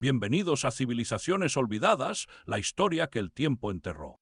Bienvenidos a Civilizaciones Olvidadas, la historia que el tiempo enterró.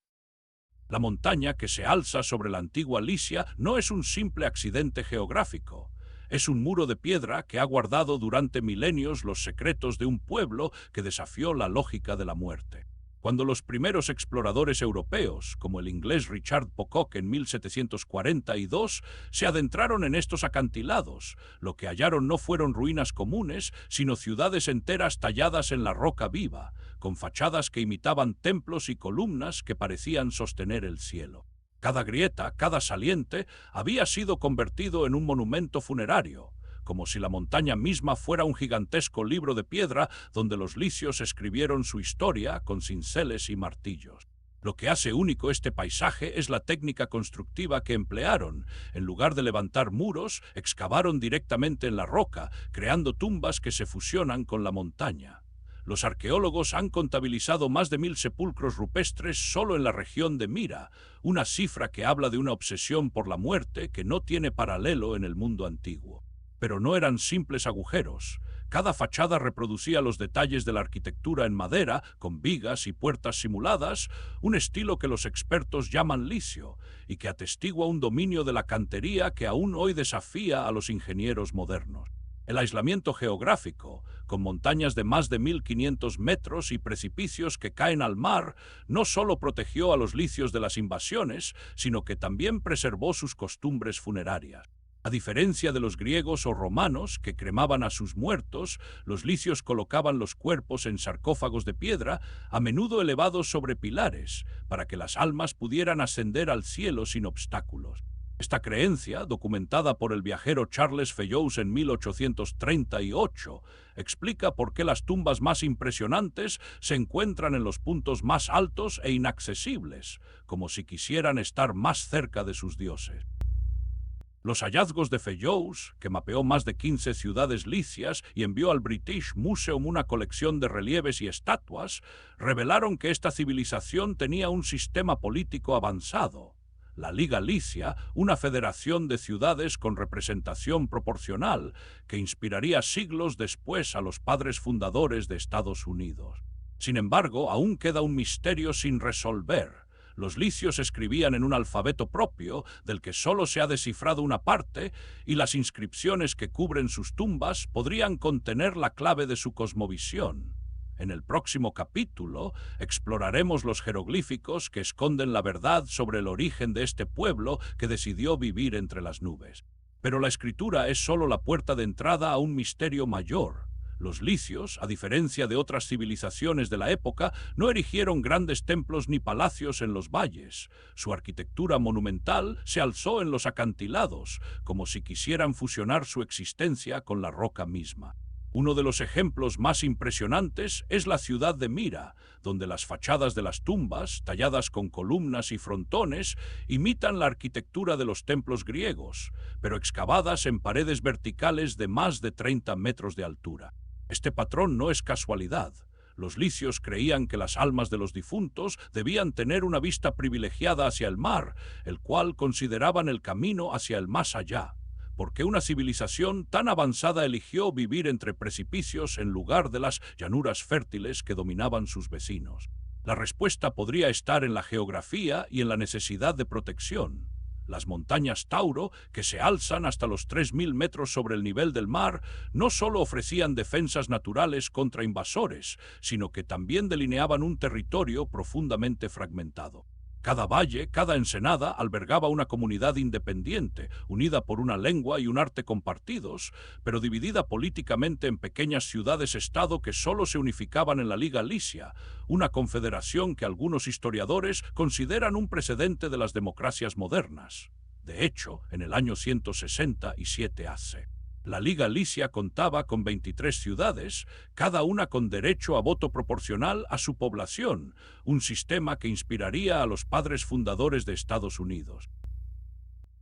La montaña que se alza sobre la antigua Licia no es un simple accidente geográfico. Es un muro de piedra que ha guardado durante milenios los secretos de un pueblo que desafió la lógica de la muerte. Cuando los primeros exploradores europeos, como el inglés Richard Pocock en 1742, se adentraron en estos acantilados, lo que hallaron no fueron ruinas comunes, sino ciudades enteras talladas en la roca viva, con fachadas que imitaban templos y columnas que parecían sostener el cielo. Cada grieta, cada saliente, había sido convertido en un monumento funerario, como si la montaña misma fuera un gigantesco libro de piedra donde los licios escribieron su historia con cinceles y martillos. Lo que hace único este paisaje es la técnica constructiva que emplearon. En lugar de levantar muros, excavaron directamente en la roca, creando tumbas que se fusionan con la montaña. Los arqueólogos han contabilizado más de 1000 sepulcros rupestres solo en la región de Mira, una cifra que habla de una obsesión por la muerte que no tiene paralelo en el mundo antiguo. Pero no eran simples agujeros. Cada fachada reproducía los detalles de la arquitectura en madera, con vigas y puertas simuladas, un estilo que los expertos llaman licio, y que atestigua un dominio de la cantería que aún hoy desafía a los ingenieros modernos. El aislamiento geográfico, con montañas de más de 1500 metros y precipicios que caen al mar, no solo protegió a los licios de las invasiones, sino que también preservó sus costumbres funerarias. A diferencia de los griegos o romanos, que cremaban a sus muertos, los licios colocaban los cuerpos en sarcófagos de piedra, a menudo elevados sobre pilares, para que las almas pudieran ascender al cielo sin obstáculos. Esta creencia, documentada por el viajero Charles Fellowes en 1838, explica por qué las tumbas más impresionantes se encuentran en los puntos más altos e inaccesibles, como si quisieran estar más cerca de sus dioses. Los hallazgos de Fellowes, que mapeó más de 15 ciudades licias y envió al British Museum una colección de relieves y estatuas, revelaron que esta civilización tenía un sistema político avanzado. La Liga Licia, una federación de ciudades con representación proporcional, que inspiraría siglos después a los padres fundadores de Estados Unidos. Sin embargo, aún queda un misterio sin resolver. Los licios escribían en un alfabeto propio, del que solo se ha descifrado una parte, y las inscripciones que cubren sus tumbas podrían contener la clave de su cosmovisión. En el próximo capítulo exploraremos los jeroglíficos que esconden la verdad sobre el origen de este pueblo que decidió vivir entre las nubes. Pero la escritura es solo la puerta de entrada a un misterio mayor. Los licios, a diferencia de otras civilizaciones de la época, no erigieron grandes templos ni palacios en los valles. Su arquitectura monumental se alzó en los acantilados, como si quisieran fusionar su existencia con la roca misma. Uno de los ejemplos más impresionantes es la ciudad de Mira, donde las fachadas de las tumbas, talladas con columnas y frontones, imitan la arquitectura de los templos griegos, pero excavadas en paredes verticales de más de 30 metros de altura. Este patrón no es casualidad. Los licios creían que las almas de los difuntos debían tener una vista privilegiada hacia el mar, el cual consideraban el camino hacia el más allá. ¿Por qué una civilización tan avanzada eligió vivir entre precipicios en lugar de las llanuras fértiles que dominaban sus vecinos? La respuesta podría estar en la geografía y en la necesidad de protección. Las montañas Tauro, que se alzan hasta los 3000 metros sobre el nivel del mar, no solo ofrecían defensas naturales contra invasores, sino que también delineaban un territorio profundamente fragmentado. Cada valle, cada ensenada albergaba una comunidad independiente, unida por una lengua y un arte compartidos, pero dividida políticamente en pequeñas ciudades-estado que solo se unificaban en la Liga Licia, una confederación que algunos historiadores consideran un precedente de las democracias modernas. De hecho, en el año 167 AC. La Liga Licia contaba con 23 ciudades, cada una con derecho a voto proporcional a su población, un sistema que inspiraría a los padres fundadores de Estados Unidos.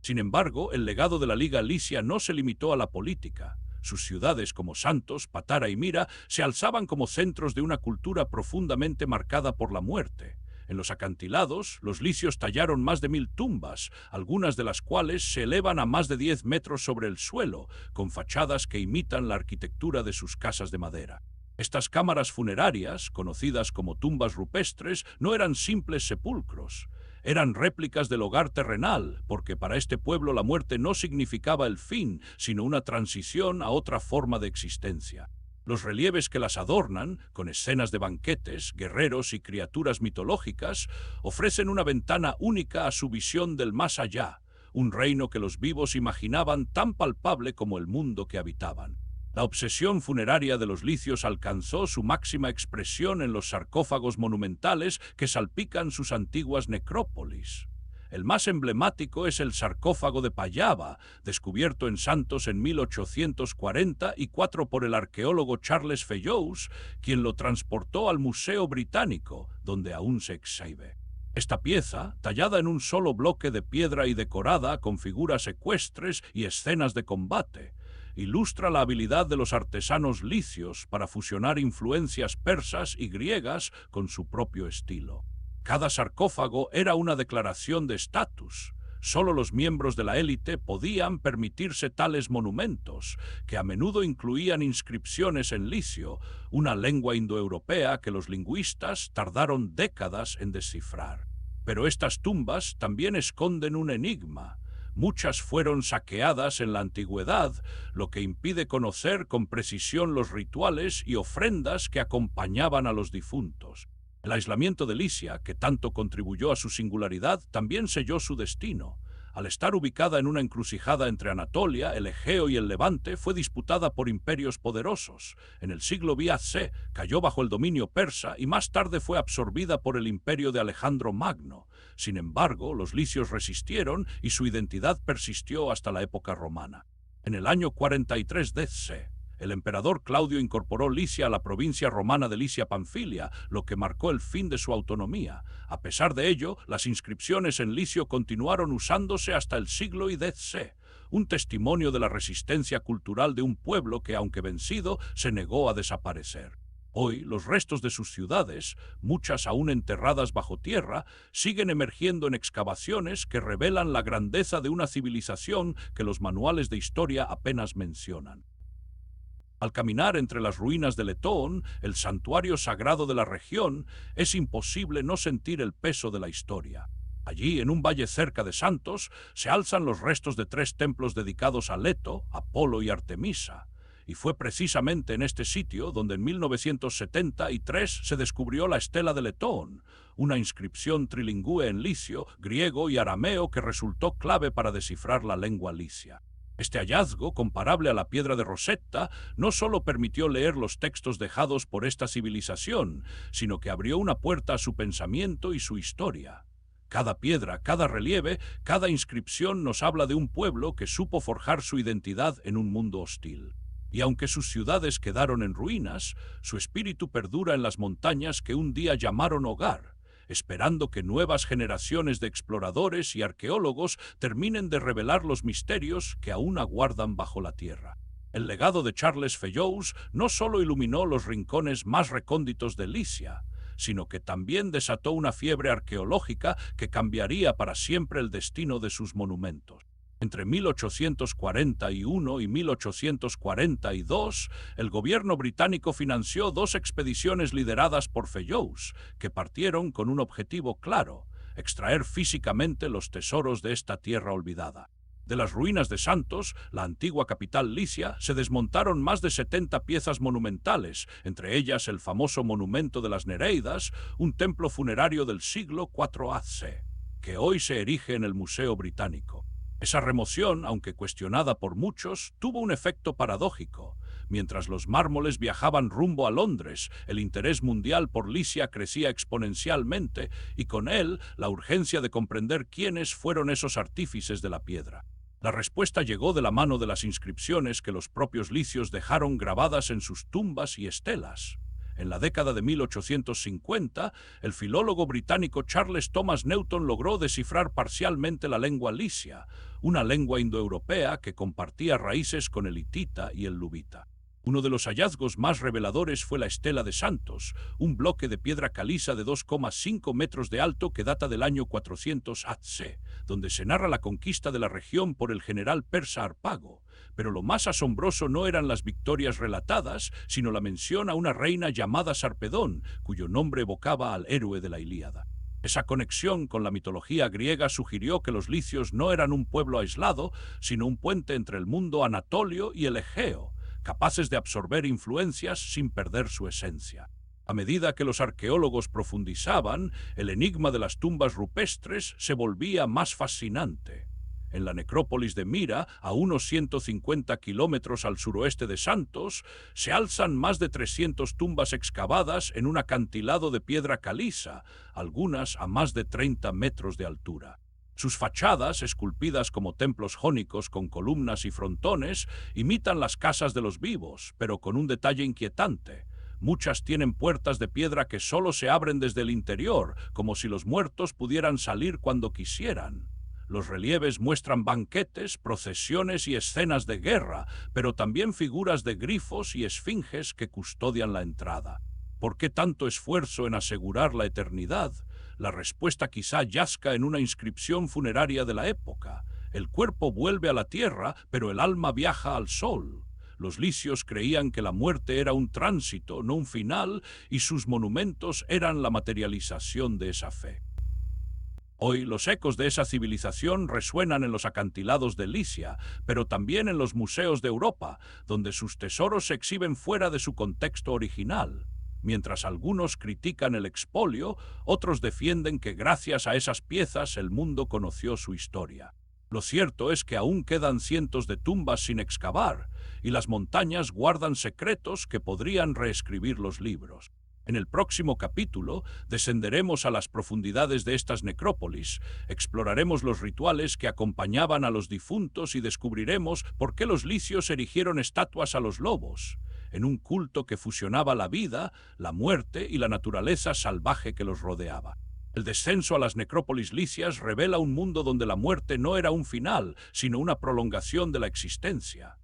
Sin embargo, el legado de la Liga Licia no se limitó a la política. Sus ciudades como Santos, Patara y Mira se alzaban como centros de una cultura profundamente marcada por la muerte. En los acantilados, los licios tallaron más de 1000 tumbas, algunas de las cuales se elevan a más de 10 metros sobre el suelo, con fachadas que imitan la arquitectura de sus casas de madera. Estas cámaras funerarias, conocidas como tumbas rupestres, no eran simples sepulcros. Eran réplicas del hogar terrenal, porque para este pueblo la muerte no significaba el fin, sino una transición a otra forma de existencia. Los relieves que las adornan, con escenas de banquetes, guerreros y criaturas mitológicas, ofrecen una ventana única a su visión del más allá, un reino que los vivos imaginaban tan palpable como el mundo que habitaban. La obsesión funeraria de los licios alcanzó su máxima expresión en los sarcófagos monumentales que salpican sus antiguas necrópolis. El más emblemático es el sarcófago de Payava, descubierto en Santos en 1844 por el arqueólogo Charles Fellowes, quien lo transportó al Museo Británico, donde aún se exhibe. Esta pieza, tallada en un solo bloque de piedra y decorada con figuras ecuestres y escenas de combate, ilustra la habilidad de los artesanos licios para fusionar influencias persas y griegas con su propio estilo. Cada sarcófago era una declaración de estatus. Solo los miembros de la élite podían permitirse tales monumentos, que a menudo incluían inscripciones en licio, una lengua indoeuropea que los lingüistas tardaron décadas en descifrar. Pero estas tumbas también esconden un enigma. Muchas fueron saqueadas en la antigüedad, lo que impide conocer con precisión los rituales y ofrendas que acompañaban a los difuntos. El aislamiento de Licia, que tanto contribuyó a su singularidad, también selló su destino. Al estar ubicada en una encrucijada entre Anatolia, el Egeo y el Levante, fue disputada por imperios poderosos. En el siglo VIC cayó bajo el dominio persa y más tarde fue absorbida por el imperio de Alejandro Magno. Sin embargo, los licios resistieron y su identidad persistió hasta la época romana. En el año 43 DC, el emperador Claudio incorporó Licia a la provincia romana de Licia-Panfilia, lo que marcó el fin de su autonomía. A pesar de ello, las inscripciones en licio continuaron usándose hasta el siglo DC, un testimonio de la resistencia cultural de un pueblo que, aunque vencido, se negó a desaparecer. Hoy, los restos de sus ciudades, muchas aún enterradas bajo tierra, siguen emergiendo en excavaciones que revelan la grandeza de una civilización que los manuales de historia apenas mencionan. Al caminar entre las ruinas de Letón, el santuario sagrado de la región, es imposible no sentir el peso de la historia. Allí, en un valle cerca de Santos, se alzan los restos de 3 templos dedicados a Leto, Apolo y Artemisa. Y fue precisamente en este sitio donde en 1973 se descubrió la estela de Letón, una inscripción trilingüe en licio, griego y arameo que resultó clave para descifrar la lengua licia. Este hallazgo, comparable a la piedra de Rosetta, no solo permitió leer los textos dejados por esta civilización, sino que abrió una puerta a su pensamiento y su historia. Cada piedra, cada relieve, cada inscripción nos habla de un pueblo que supo forjar su identidad en un mundo hostil. Y aunque sus ciudades quedaron en ruinas, su espíritu perdura en las montañas que un día llamaron hogar, esperando que nuevas generaciones de exploradores y arqueólogos terminen de revelar los misterios que aún aguardan bajo la tierra. El legado de Charles Fellowes no solo iluminó los rincones más recónditos de Licia, sino que también desató una fiebre arqueológica que cambiaría para siempre el destino de sus monumentos. Entre 1841 y 1842, el gobierno británico financió 2 expediciones lideradas por Fellowes, que partieron con un objetivo claro: extraer físicamente los tesoros de esta tierra olvidada. De las ruinas de Santos, la antigua capital licia, se desmontaron más de 70 piezas monumentales, entre ellas el famoso monumento de las Nereidas, un templo funerario del siglo IV AC, que hoy se erige en el Museo Británico. Esa remoción, aunque cuestionada por muchos, tuvo un efecto paradójico. Mientras los mármoles viajaban rumbo a Londres, el interés mundial por Licia crecía exponencialmente y con él la urgencia de comprender quiénes fueron esos artífices de la piedra. La respuesta llegó de la mano de las inscripciones que los propios licios dejaron grabadas en sus tumbas y estelas. En la década de 1850, el filólogo británico Charles Thomas Newton logró descifrar parcialmente la lengua licia, una lengua indoeuropea que compartía raíces con el hitita y el luvita. Uno de los hallazgos más reveladores fue la estela de Santos, un bloque de piedra caliza de 2,5 metros de alto que data del año 400 AC, donde se narra la conquista de la región por el general persa Harpago. Pero lo más asombroso no eran las victorias relatadas, sino la mención a una reina llamada Sarpedón, cuyo nombre evocaba al héroe de la Ilíada. Esa conexión con la mitología griega sugirió que los licios no eran un pueblo aislado, sino un puente entre el mundo anatolio y el Egeo, capaces de absorber influencias sin perder su esencia. A medida que los arqueólogos profundizaban, el enigma de las tumbas rupestres se volvía más fascinante. En la necrópolis de Mira, a unos 150 kilómetros al suroeste de Santos, se alzan más de 300 tumbas excavadas en un acantilado de piedra caliza, algunas a más de 30 metros de altura. Sus fachadas, esculpidas como templos jónicos con columnas y frontones, imitan las casas de los vivos, pero con un detalle inquietante. Muchas tienen puertas de piedra que solo se abren desde el interior, como si los muertos pudieran salir cuando quisieran. Los relieves muestran banquetes, procesiones y escenas de guerra, pero también figuras de grifos y esfinges que custodian la entrada. ¿Por qué tanto esfuerzo en asegurar la eternidad? La respuesta quizá yazca en una inscripción funeraria de la época. El cuerpo vuelve a la tierra, pero el alma viaja al sol. Los licios creían que la muerte era un tránsito, no un final, y sus monumentos eran la materialización de esa fe. Hoy los ecos de esa civilización resuenan en los acantilados de Licia, pero también en los museos de Europa, donde sus tesoros se exhiben fuera de su contexto original. Mientras algunos critican el expolio, otros defienden que gracias a esas piezas el mundo conoció su historia. Lo cierto es que aún quedan cientos de tumbas sin excavar, y las montañas guardan secretos que podrían reescribir los libros. En el próximo capítulo descenderemos a las profundidades de estas necrópolis, exploraremos los rituales que acompañaban a los difuntos y descubriremos por qué los licios erigieron estatuas a los lobos, en un culto que fusionaba la vida, la muerte y la naturaleza salvaje que los rodeaba. El descenso a las necrópolis licias revela un mundo donde la muerte no era un final, sino una prolongación de la existencia.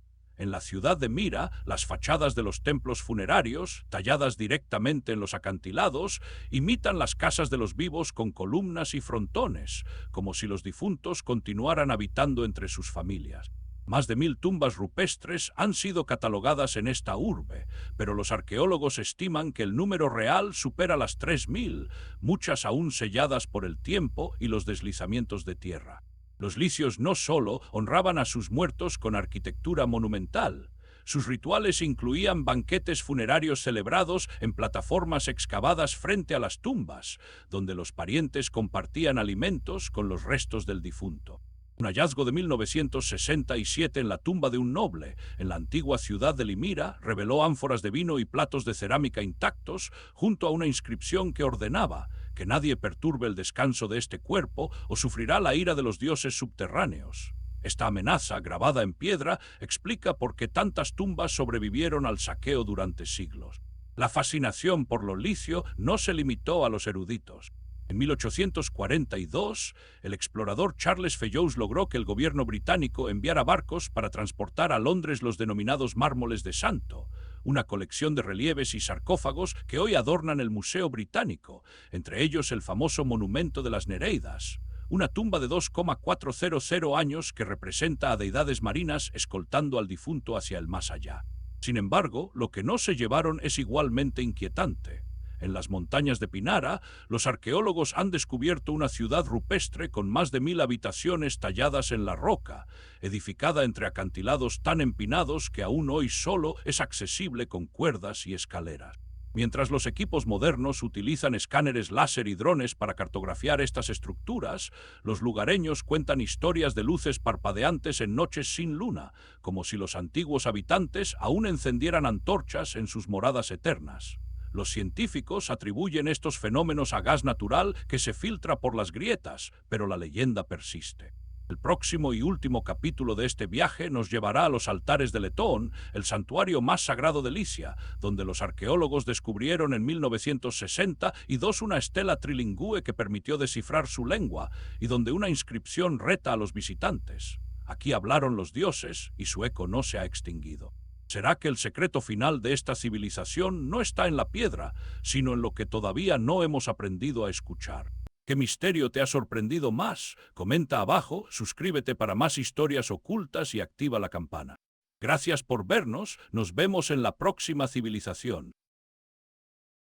En la ciudad de Mira, las fachadas de los templos funerarios, talladas directamente en los acantilados, imitan las casas de los vivos con columnas y frontones, como si los difuntos continuaran habitando entre sus familias. Más de 1000 tumbas rupestres han sido catalogadas en esta urbe, pero los arqueólogos estiman que el número real supera las 3000, muchas aún selladas por el tiempo y los deslizamientos de tierra. Los licios no solo honraban a sus muertos con arquitectura monumental. Sus rituales incluían banquetes funerarios celebrados en plataformas excavadas frente a las tumbas, donde los parientes compartían alimentos con los restos del difunto. Un hallazgo de 1967 en la tumba de un noble, en la antigua ciudad de Limira, reveló ánforas de vino y platos de cerámica intactos, junto a una inscripción que ordenaba que nadie perturbe el descanso de este cuerpo o sufrirá la ira de los dioses subterráneos. Esta amenaza, grabada en piedra, explica por qué tantas tumbas sobrevivieron al saqueo durante siglos. La fascinación por lo licio no se limitó a los eruditos. En 1842, el explorador Charles Fellows logró que el gobierno británico enviara barcos para transportar a Londres los denominados mármoles de santo, una colección de relieves y sarcófagos que hoy adornan el Museo Británico, entre ellos el famoso monumento de las Nereidas, una tumba de 2,400 años que representa a deidades marinas escoltando al difunto hacia el más allá. Sin embargo, lo que no se llevaron es igualmente inquietante. En las montañas de Pinara, los arqueólogos han descubierto una ciudad rupestre con más de 1000 habitaciones talladas en la roca, edificada entre acantilados tan empinados que aún hoy solo es accesible con cuerdas y escaleras. Mientras los equipos modernos utilizan escáneres láser y drones para cartografiar estas estructuras, los lugareños cuentan historias de luces parpadeantes en noches sin luna, como si los antiguos habitantes aún encendieran antorchas en sus moradas eternas. Los científicos atribuyen estos fenómenos a gas natural que se filtra por las grietas, pero la leyenda persiste. El próximo y último capítulo de este viaje nos llevará a los altares de Letón, el santuario más sagrado de Licia, donde los arqueólogos descubrieron en 1962 una estela trilingüe que permitió descifrar su lengua y donde una inscripción reta a los visitantes. Aquí hablaron los dioses y su eco no se ha extinguido. ¿Será que el secreto final de esta civilización no está en la piedra, sino en lo que todavía no hemos aprendido a escuchar? ¿Qué misterio te ha sorprendido más? Comenta abajo, suscríbete para más historias ocultas y activa la campana. Gracias por vernos, nos vemos en la próxima civilización.